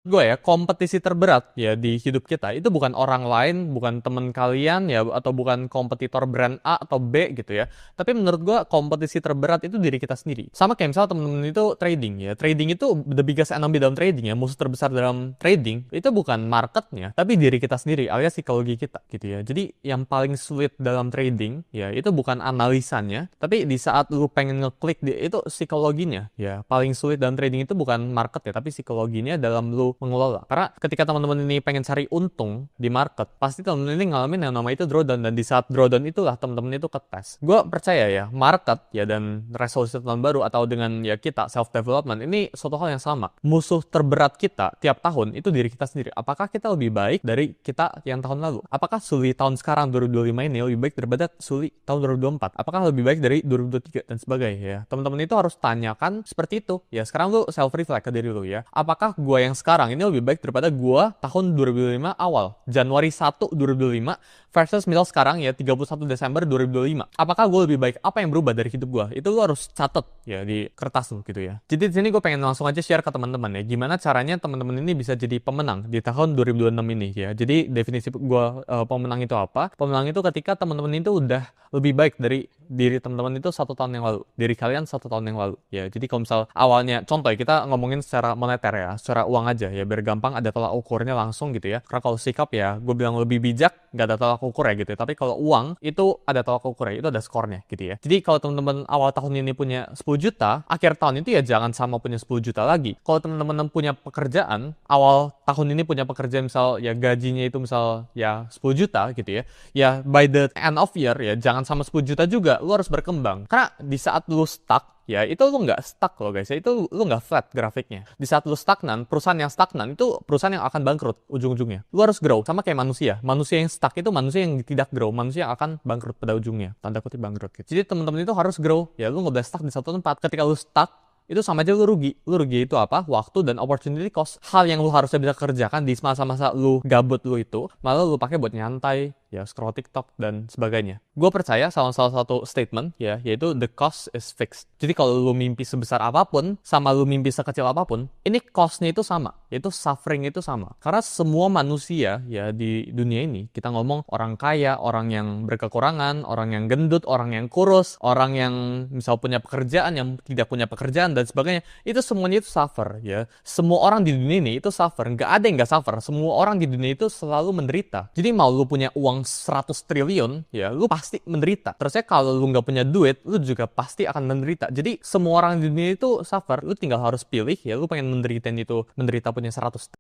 Gue ya, kompetisi terberat ya di hidup kita itu bukan orang lain, bukan temen kalian ya, atau bukan kompetitor brand A atau B gitu ya. Tapi menurut gue kompetisi terberat itu diri kita sendiri. Sama kayak misalnya temen-temen itu trading ya. Trading itu the biggest enemy dalam trading ya. Musuh terbesar dalam trading itu bukan marketnya, tapi diri kita sendiri alias psikologi kita gitu ya. Jadi yang paling sulit dalam trading ya itu bukan analisanya, tapi di saat lu pengen ngeklik itu psikologinya ya. Paling sulit dalam trading itu bukan market ya, tapi psikologinya dalam lu mengelola. Karena ketika teman-teman ini pengen cari untung di market, pasti teman-teman ini ngalamin yang namanya itu drawdown, dan di saat drawdown itulah teman-teman itu ketes. Gue percaya ya, market ya dan resolusi tahun baru atau dengan ya kita self development ini suatu hal yang sama. Musuh terberat kita tiap tahun itu diri kita sendiri. Apakah kita lebih baik dari kita yang tahun lalu? Apakah Suli tahun sekarang 2025 ini lebih baik daripada Suli tahun 2024? Apakah lebih baik dari 2023 dan sebagainya ya? Teman-teman itu harus tanyakan seperti itu. Ya sekarang lu self reflect ke diri lu ya. Apakah gue yang sekarang ini lebih baik daripada gua tahun 2005 awal, Januari 1 2005 versus misal sekarang ya 31 Desember 2025. Apakah gue lebih baik? Apa yang berubah dari hidup gua? Itu lu harus catat ya di kertas lu gitu ya. Jadi di sini gue pengen langsung aja share ke teman-teman ya, gimana caranya teman-teman ini bisa jadi pemenang di tahun 2026 ini ya. Jadi definisi gua pemenang itu apa? Pemenang itu ketika teman-teman itu udah lebih baik dari diri teman-teman itu 1 tahun yang lalu, diri kalian 1 tahun yang lalu ya. Jadi kalau misal awalnya, contoh ya, kita ngomongin secara moneter ya, secara uang aja ya, biar gampang ada tolak ukurnya langsung gitu ya. Karena kalau sikap ya, gue bilang lebih bijak, nggak ada tolak ukur ya gitu ya. Tapi kalau uang itu ada tolak ukur ya, itu ada skornya gitu ya. Jadi kalau teman-teman awal tahun ini punya 10 juta, akhir tahun itu ya jangan sama punya 10 juta lagi. Kalau teman-teman punya pekerjaan, awal tahun ini punya pekerjaan misal ya gajinya itu misal ya 10 juta gitu ya. Ya by the end of year ya jangan sama 10 juta juga, lu harus berkembang. Karena di saat lu stuck ya itu lu nggak stuck loh guys ya, itu lu nggak flat grafiknya. Di saat lu stagnan, perusahaan yang stagnan itu perusahaan yang akan bangkrut ujung-ujungnya. Lu harus grow, sama kayak manusia yang stuck itu manusia yang tidak grow, manusia yang akan bangkrut pada ujungnya, tanda kutip bangkrut gitu. Jadi teman-teman itu harus grow ya, lu nggak boleh stuck di satu tempat. Ketika lu stuck itu sama aja lu rugi. Lu rugi itu apa? Waktu dan opportunity cost. Hal yang lu harusnya bisa kerjakan di masa-masa lu gabut lu itu, malah lu pakai buat nyantai, ya scroll TikTok dan sebagainya. Gue percaya sama salah satu statement ya, yaitu the cost is fixed. Jadi kalau lu mimpi sebesar apapun sama lu mimpi sekecil apapun, ini costnya itu sama, yaitu suffering itu sama. Karena semua manusia ya di dunia ini, kita ngomong orang kaya, orang yang berkekurangan, orang yang gendut, orang yang kurus, orang yang misal punya pekerjaan, yang tidak punya pekerjaan dan sebagainya, itu semuanya itu suffer ya. Semua orang di dunia ini itu suffer, nggak ada yang nggak suffer. Semua orang di dunia itu selalu menderita. Jadi mau lu punya uang 100 triliun ya lu pasti menderita. Terusnya kalau lu nggak punya duit, lu juga pasti akan menderita. Jadi semua orang di dunia itu suffer, lu tinggal harus pilih ya, lu pengen menderita punya 100